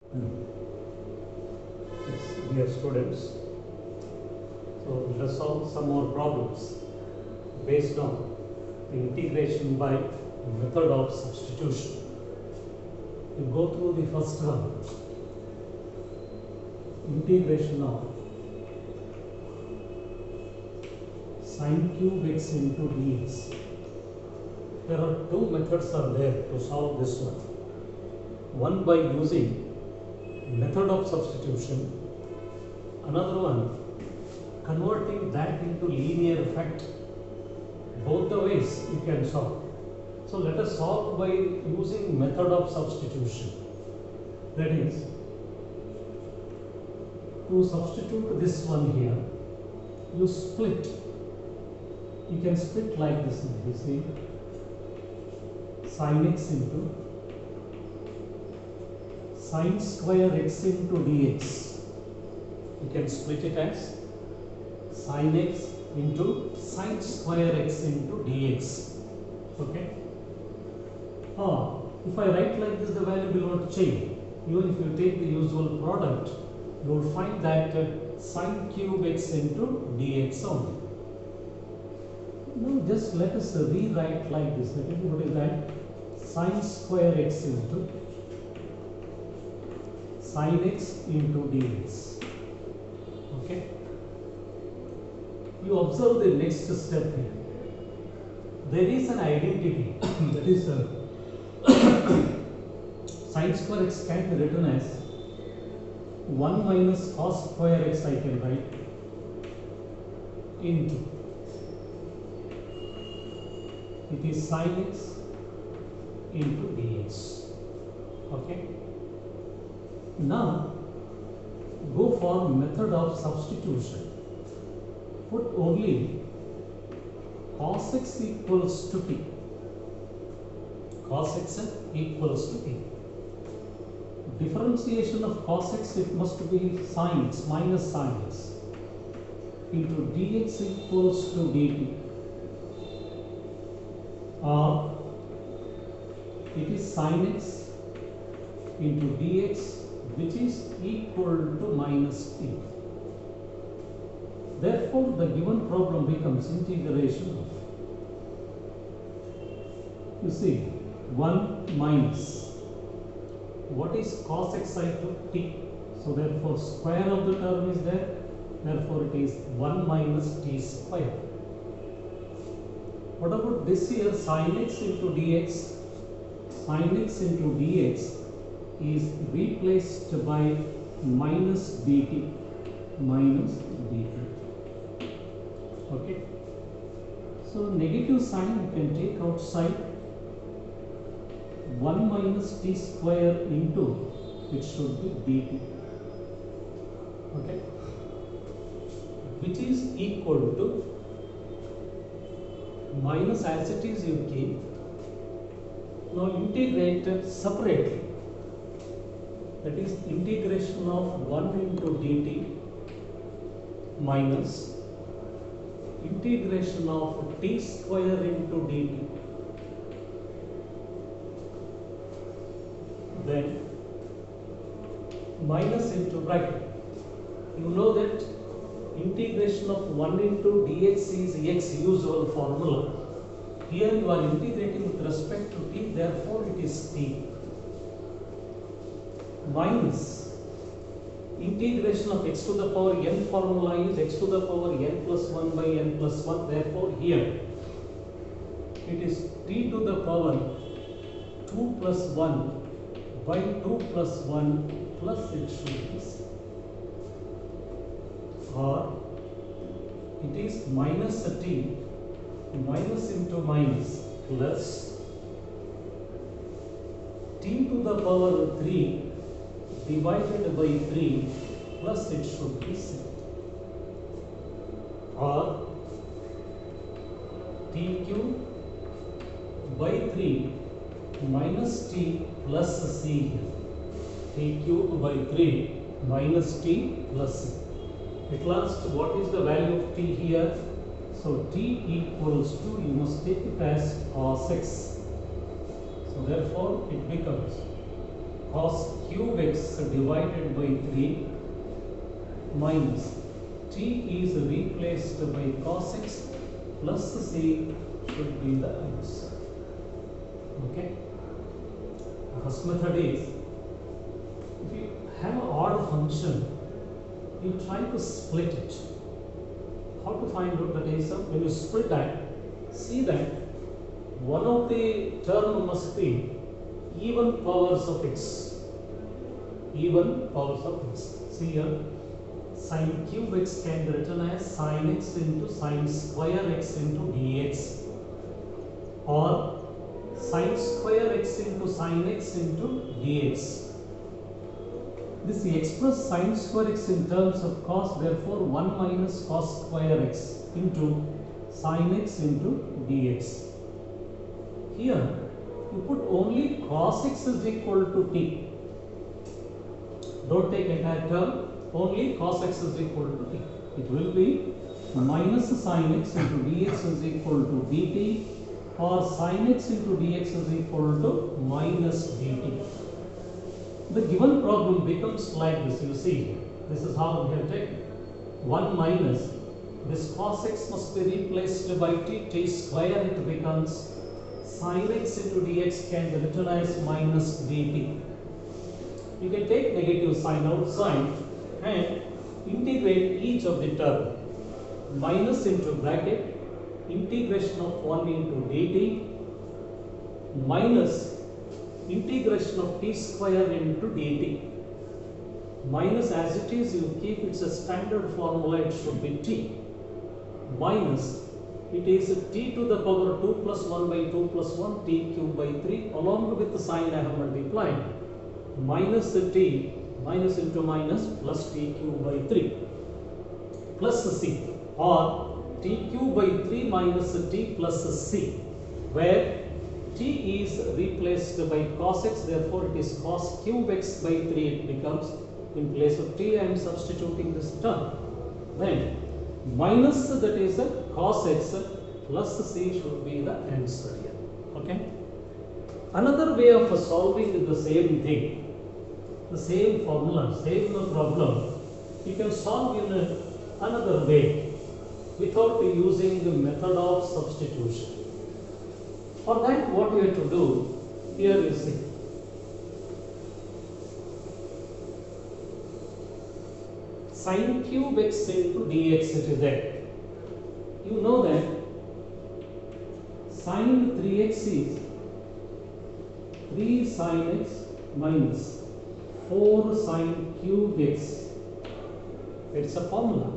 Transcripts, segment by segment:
Yes, dear students, so let us solve some more problems based on the integration by method of substitution. We go through the first one, integration of sin cube x into dx. There are two methods are there to solve this one. One by using method of substitution, another one converting that into linear effect. Both the ways you can solve. So let us solve by using method of substitution. That is, to substitute this one here, you split. You can split like this. You see, sin x into sin square x into dx. You can split it as sin x into sin square x into dx. Okay? Or if I write like this, the value will not change. Even if you take the usual product, you will find that sin cube x into dx only. Now just let us rewrite like this. What is that? Sin square x into sin x into dx. Okay? You observe the next step here. There is an identity that is sin square x can be written as 1 minus cos square x, I can write, into it is sin x into dx. Okay? Now go for method of substitution. Put only cos x equals to t. Cos x equals to t. Differentiation of cos x, it must be sin x minus sin x into dx equals to dt, or it is sin x into dx, which is equal to minus t. Therefore, the given problem becomes integration of, you see, 1 minus, what is cos x I took t, so therefore square of the term is there, therefore it is 1 minus t square. What about this here, sin x into dx? Sin x into dx is replaced by minus dt, minus dt. Okay? So negative sign you can take outside. 1 minus t square into, it should be dt. Okay? Which is equal to minus, as it is you keep. Now integrate separately. That is integration of 1 into dt minus integration of t square into dt. Then minus into bracket. You know that integration of 1 into dx is x, usual formula. Here you are integrating with respect to t, therefore it is t. Minus integration of x to the power n formula is x to the power n plus 1 by n plus 1, therefore here it is t to the power 2 plus 1 by 2 plus 1 plus it should be, or it is minus a t, minus into minus, plus t to the power 3 divided by 3 plus it should be 6, or t cube by 3 minus t plus c here. T cube by 3 minus t plus c. At last, what is the value of t here? So t equals to, you must take it as cos x. So therefore it becomes cos cube x divided by 3 minus t is replaced by cos x plus c should be the answer. Okay. The first method is, if you have an odd function, you try to split it. How to find out the answer? When you split that, see that one of the term must be even powers of x. Even powers of x. See here, sin cube x can be written as sin x into sin square x into dx, or sin square x into sin x into dx. This express sin square x in terms of cos, therefore 1 minus cos square x into sin x into dx. Here you put only cos x is equal to t. Don't take entire term, only cos x is equal to t. It will be minus sin x into dx is equal to dt, or sin x into dx is equal to minus dt. The given problem becomes like this. You see, this is how we have taken 1 minus this cos x must be replaced by t square. It becomes sin x into dx can be written as minus dt. You can take negative sign outside and integrate each of the term. Minus into bracket, integration of 1 into dt, minus integration of t square into dt. Minus as it is, you keep it's a standard formula, it should be t. Minus, it is t to the power 2 plus 1 by 2 plus 1, t cube by 3, along with the sign I have multiplied. Minus the t, minus into minus, plus t cube by 3, plus the c, or t cube by 3 minus t plus c, where t is replaced by cos x, therefore it is cos cube x by 3. It becomes, in place of t I am substituting this term. Then minus, that is cos x, plus c should be the answer here. Okay. Another way of solving the same thing, the same formula, same problem, you can solve in another way without using the method of substitution. For that, what we have to do, here you see, sin cube x into dx, it is there. You know that sin 3x is 3 sin x minus 4 sin cube x. It's a formula.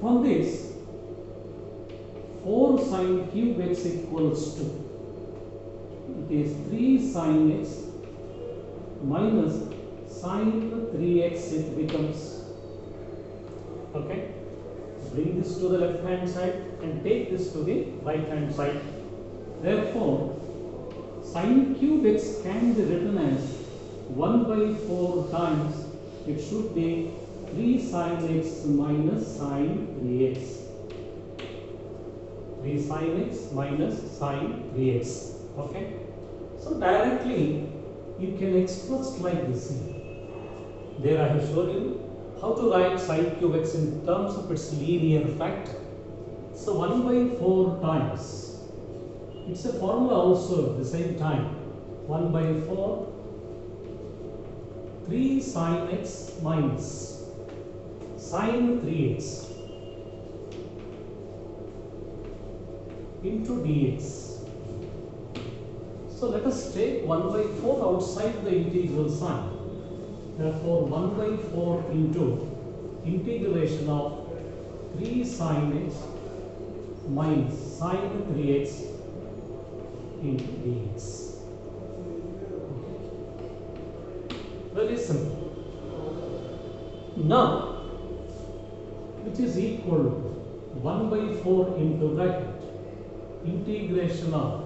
From this, 4 sin cube x equals to, it is 3 sin x minus sin 3x, it becomes. Okay. Bring this to the left hand side and take this to the right hand side. Therefore, sin cube x can be written as 1 by 4 times, it should be 3 sin x minus sin 3x. 3 sin x minus sin 3x. Okay. So directly you can express like this. There I have shown you how to write sin cube x in terms of its linear factor. So 1 by 4 times, it's a formula also at the same time. 1 by 4, 3 sin x minus sin 3x into dx. So let us take 1 by 4 outside the integral sign. Therefore 1 by 4 into integration of 3 sin x minus sin 3x into dx. Very simple. Now, which is equal to 1 by 4 into bracket, integration of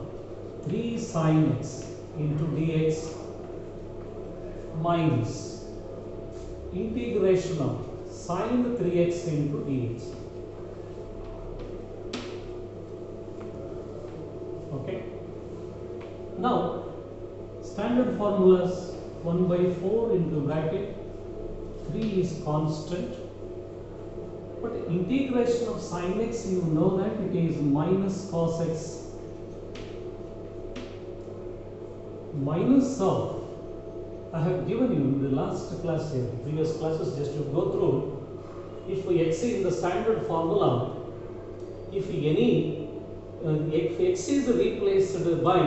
3 sin x into dx minus integration of sin 3x into dx. Okay. Now, standard formulas, 1 by 4 into bracket 3 is constant, but integration of sin x, you know that it is minus cos x minus of, I have given you in the last class here, previous classes, just to go through. If x is the standard formula, if x is replaced by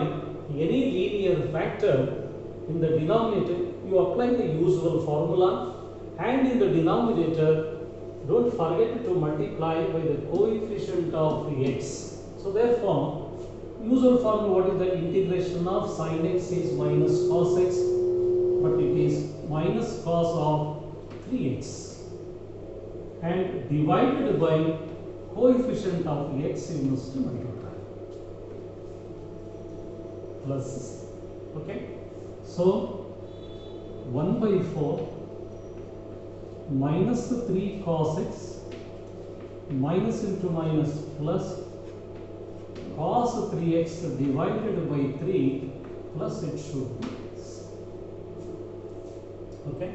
any linear factor in the denominator, you apply the usual formula, and in the denominator, don't forget to multiply by the coefficient of x. So therefore, usual formula, what is the integration of sin x is minus cos x, but it is minus cos of 3x, and divided by coefficient of x, you must multiply plus, okay. So 1 by 4 minus 3 cos x minus into minus plus cos 3x divided by 3 plus it should be x. Okay.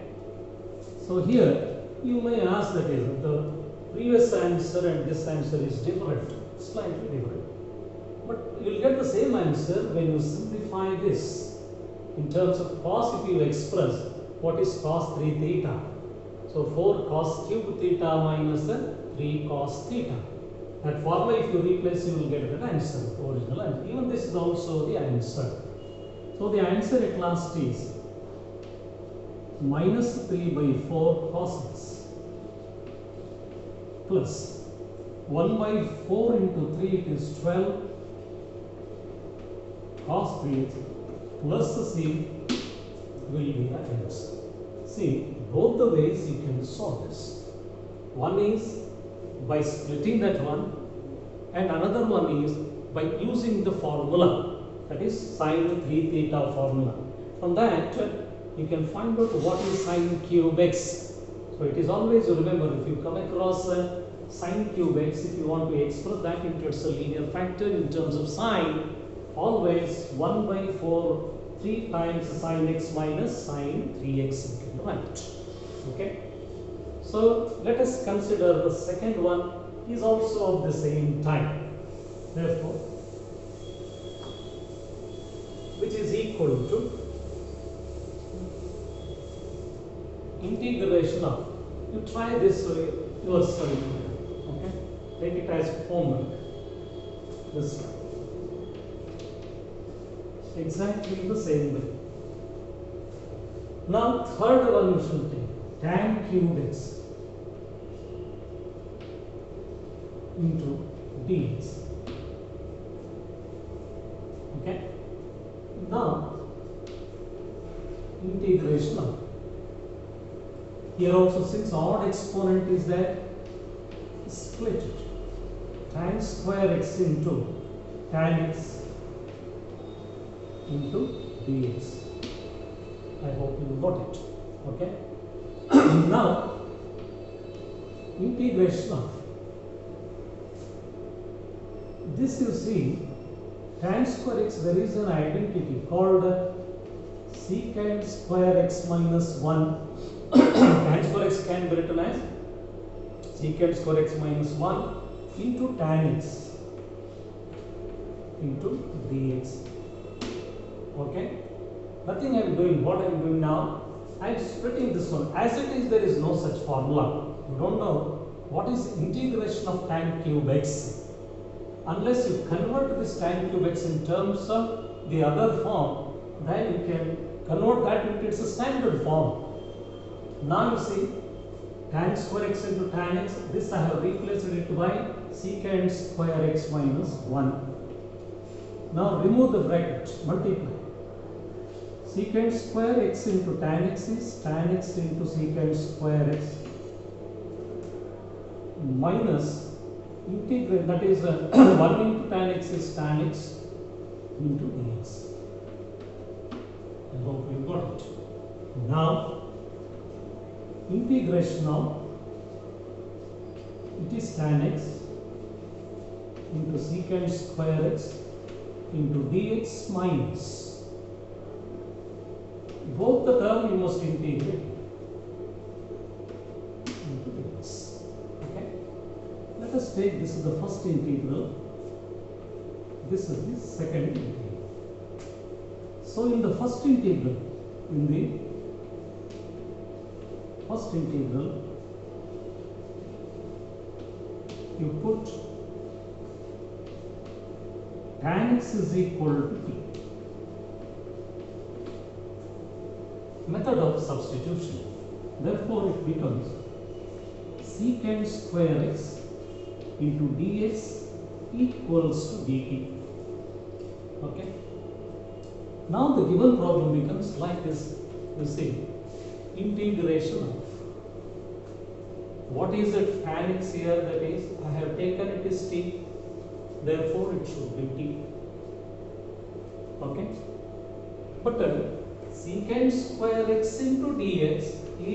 So here you may ask, that is, the previous answer and this answer is different, slightly different. But you will get the same answer when you simplify this. In terms of cos, if you express what is cos 3 theta. So 4 cos cube theta minus 3 cos theta. That formula, if you replace, you will get that answer, original answer. Even this is also the answer. So the answer at last is minus 3 by 4 cos x plus 1 by 4 into 3, it is 12 cos 3x plus c will be the answer. See, both the ways you can solve this. One is by splitting that one, and another one is by using the formula, that is sin 3 theta formula. From that, you can find out what is sin cube x. So it is always, remember, if you come across sin cube x, if you want to express that into its a linear factor in terms of sine, always 1 by 4 3 times sin x minus sin 3x you can write. Okay. So let us consider the second one is also of the same type. Therefore, which is equal to integration of, you try this way yourself, okay, take it as homework, this one, exactly the same way. Now third one you should take, tan cube x into dx, okay. Now integration of, here also, since odd exponent is there, split it, tan square x into tan x into dx. I hope you got it. Okay. Now integration of this, you see, tan square x, there is an identity called secant square x minus 1. Tan square x can be written as secant square x minus 1 into tan x into dx. Okay. Nothing I am doing. What I am doing now, I am splitting this one. As it is, there is no such formula. You don't know what is integration of tan cube x. Unless you convert this tan cube x in terms of the other form, then you can convert that into its standard form. Now you see, tan square x into tan x, this I have replaced it by secant square x minus 1. Now remove the bracket, multiply. Secant square x into tan x is tan x into secant square x minus integrate, that is 1 into tan x is tan x into dx. I hope you got it. Now integration of, it is tan x into secant square x into dx minus both the term you must integrate into this. Okay, let us take this is the first integral, this is the second integral. So in the first integral, you put tan x is equal to t. Method of substitution. Therefore, it becomes secant square x into dx equals to dt. Okay. Now the given problem becomes like this. You see, integration of what is it tan x here, that is I have taken it is t, therefore it should be t. Okay, but secant square x into dx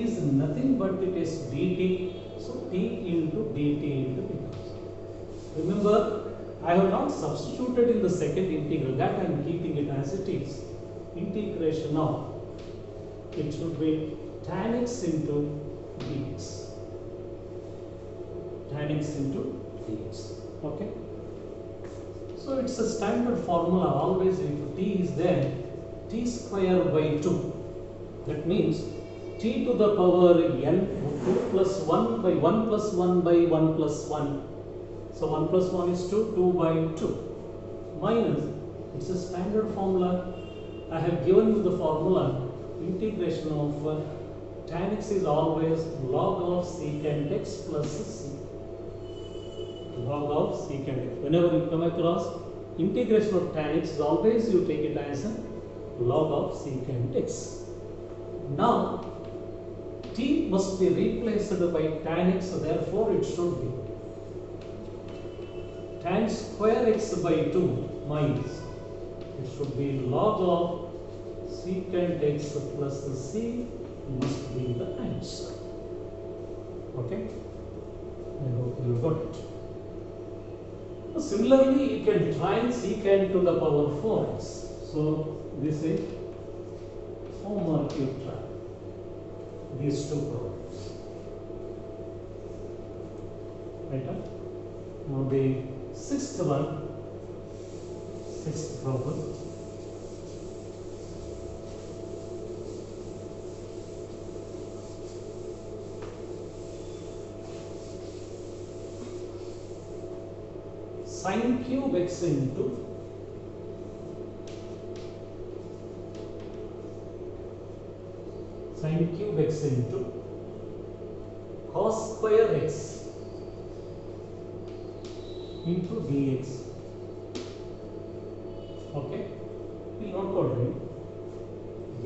is nothing but it is dt, so t into dt into becomes. Remember, I have not substituted in the second integral, that I am keeping it as it is. Integration of, it should be tan x into dx. Tan x into dx. Okay. So it's a standard formula always. If t is there, t square by 2. That means t to the power n 2 plus 1 by 1 plus 1 by 1 plus 1. So 1 plus 1 is 2, 2 by 2 minus, it's a standard formula. I have given you the formula. Integration of tan x is always log of secant x plus c. Log of secant x. Whenever you come across integration of tan x, always you take it as a log of secant x. Now t must be replaced by tan x, so therefore it should be tan square x by 2 minus, it should be log of secant x plus the c must be the answer. Okay, I hope you got it. Similarly, you can try secant to the power 4x. So this is homework, you try these two problems. Right? Now the sixth problem. Sin cube x into cos square x into dx. Okay, we note ಕೊಡ್ರಿ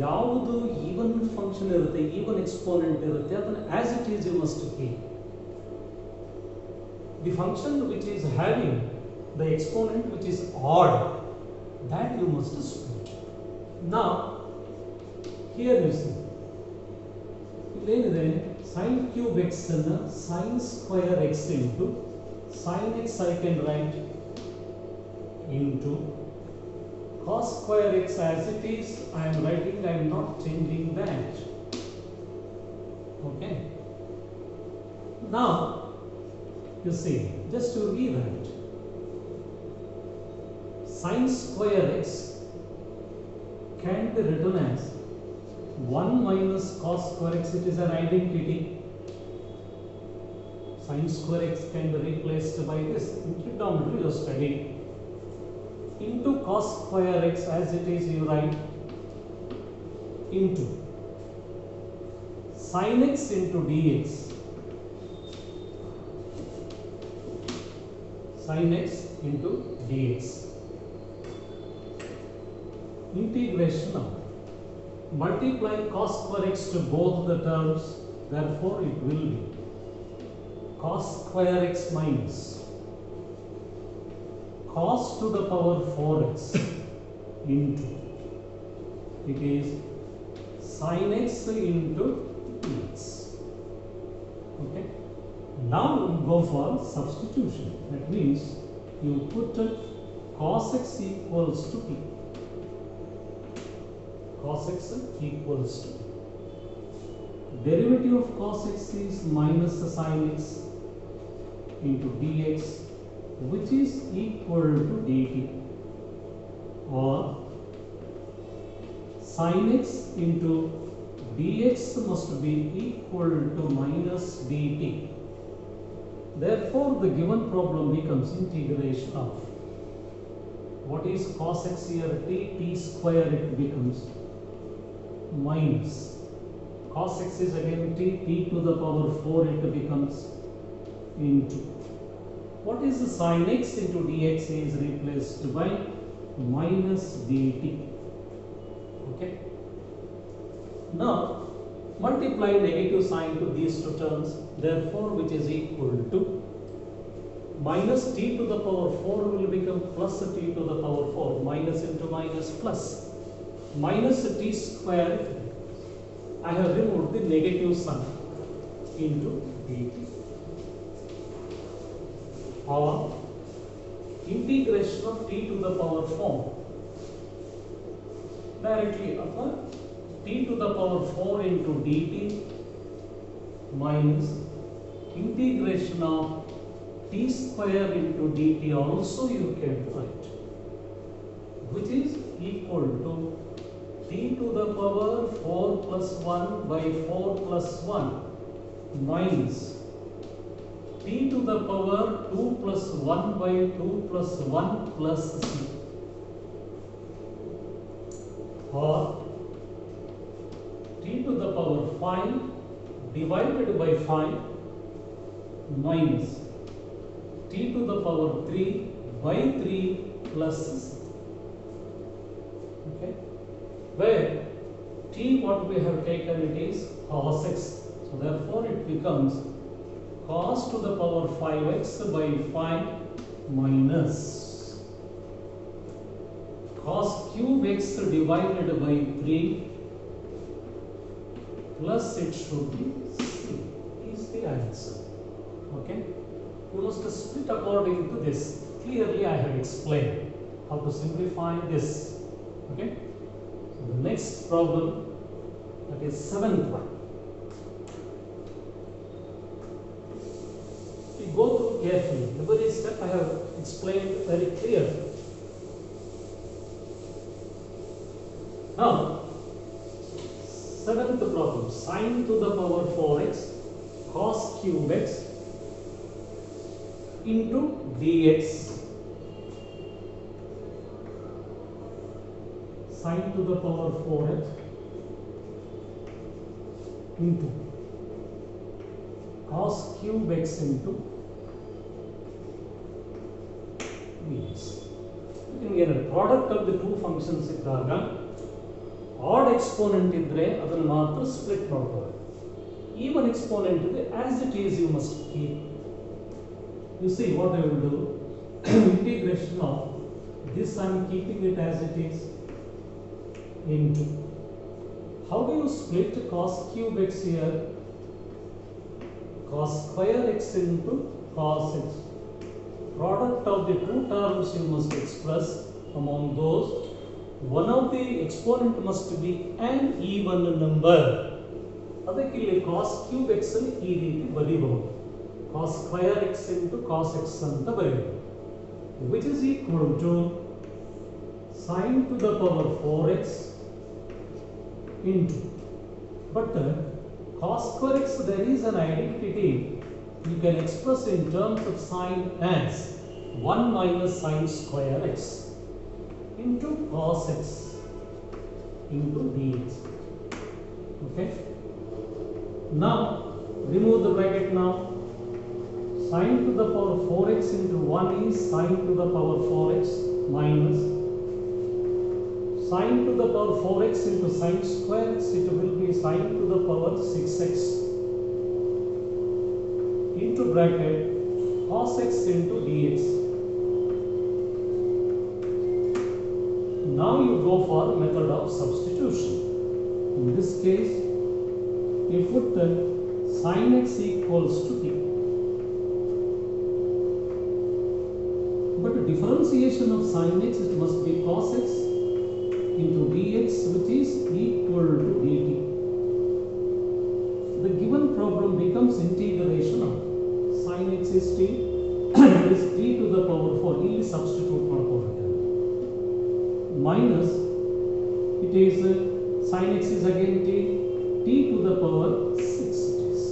ಯಾವುದು even function ಇರುತ್ತೆ, even exponent ಇರುತ್ತೆ, ಅದನ್ನ as it is you must keep. The function which is having the exponent which is odd, that you must split. Now here you see, ಇಲ್ಲೇನಿದೆ sin cube x ಅನ್ನ sin square x into sin x I can write into cos square x as it is. I am writing, I am not changing that. Okay, now you see, just to rewrite, sin square x can be written as 1 minus cos square x. It is an identity. Sin square x can be replaced by this. In trigonometry you study. Into cos square x as it is you write into sin x into dx. Sin x into dx. Integration of multiply cos square x to both the terms, therefore it will be cos square x minus cos to the power 4x into, it is sin x into dx. Okay, now we go for substitution. That means you put cos x equals to t. cos x equals to derivative of cos x is minus the sin x into dx, which is equal to dt, or sin x into dx must be equal to minus dt. Therefore, the given problem becomes integration of what is cos x here, t square, it becomes minus cos x is again t to the power 4, it becomes into what is the sin x into dx is replaced by minus dt. Okay. Now multiply negative sign to these two terms, therefore which is equal to minus t to the power 4 will become plus t to the power 4, minus into minus plus, minus t square, I have removed the negative sign into dt, or integration of t to the power 4 directly upon t to the power 4 into dt minus integration of t square into dt also you can write, which is equal to t to the power 4 plus 1 by 4 plus 1 minus t to the power 2 plus 1 by 2 plus 1 plus c, or t to the power 5 divided by 5 minus t to the power 3 by 3 plus c. Okay, where t what we have taken, it is cos x, so therefore it becomes cos to the power 5x by 5 minus cos cube x divided by 3 plus it should be c is the answer. Okay, you must split according to this. Clearly I have explained how to simplify this. Okay, so the next problem, that is 7th one. We go through carefully. Every step I have explained very clearly. Now, 7th problem, sin to the power 4x cos cube x into dx, sin to the power 4x into cos cube x into dx. You can get a product of the two functions iddaga odd exponent idre adannu maatra split ಮಾಡ್ಕೊಳ್ಳಿ, even exponent ಇದೆ as it is you must keep. You see what I will do, integration of this I am keeping it as it is into, how do you split cos cube x here, cos square x into cos x, product of the two terms you must express, among those one of the exponent must be an even number. ಅದಕ್ಕೆ ಇಲ್ಲಿ cos cube x ಅಲ್ಲಿ ಈ ರೀತಿ ಬರೀಬಹುದು, cos square x into cos x ಅಂತ ಬರೆಯಬಹುದು, which is equal to sin to the power 4x into, but cos square x there is an identity, you can express in terms of sin as 1 minus sin square x into cos x into dx. Okay, now remove the bracket. Now sin to the power 4x into 1 is sin to the power 4x minus sin to the power 4x into sin square x, it will be sin to the power 6x into bracket cos x into dx. Now you go for method of substitution. In this case, you put sin x equals to t. But differentiation of sin x, it must be cos x into dx which is equal to dt. The given problem becomes integration of sin x is t is t to the power 4 ಇಲ್ಲಿ substitute ಮಾಡ್ಕೊಳ್ಬೇಕು minus it is sin x is again t to the power 6 it is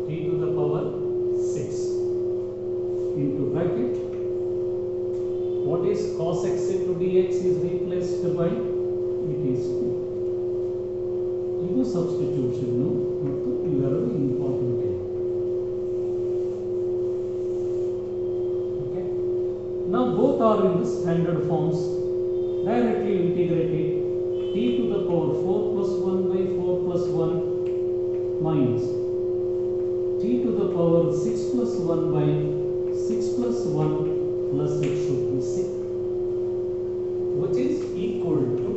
t to the power 6 into bracket what is cos x into dx is replaced by it is 2. ಇದು substitution ಮತ್ತು ಇವೆರಡು important. Okay, now both are in the standard forms. Directly integrated t to the power 4 plus 1 by 4 plus 1 minus t to the power 6 plus 1 by 6 plus 1 plus it should be 6 which is equal to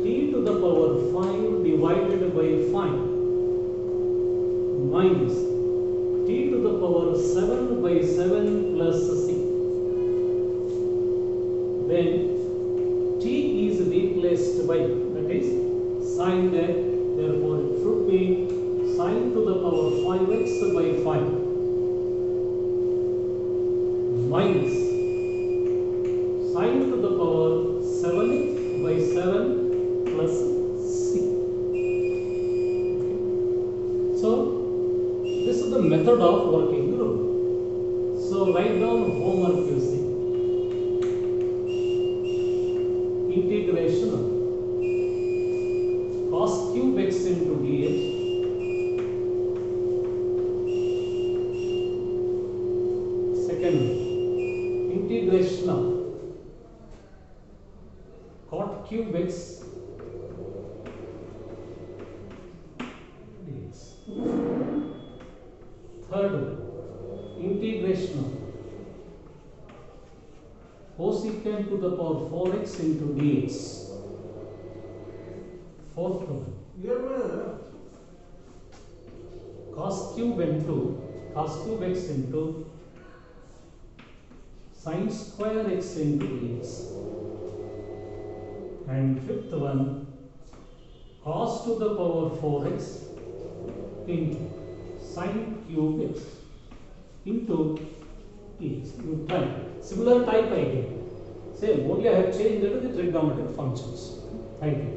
t to the power 5 divided by 5 minus t to the power 7 by 7 plus 6. Then t is replaced by that is sin there, therefore it should be sin to the power 5x by 5 minus sin to the power 7 by 7 plus 6. So this is the method of working the rule. So write down homework you see. Integration of cos cube x into dx second integration of cot cube x dx third integration of cosecant to the power 4x into dx. Fourth one, cos cube x into sin square x into dx. And fifth one, cos to the power 4x into sin cube x into dx. You type similar type I did. Same, only I have changed the trigonometric functions. Thank you.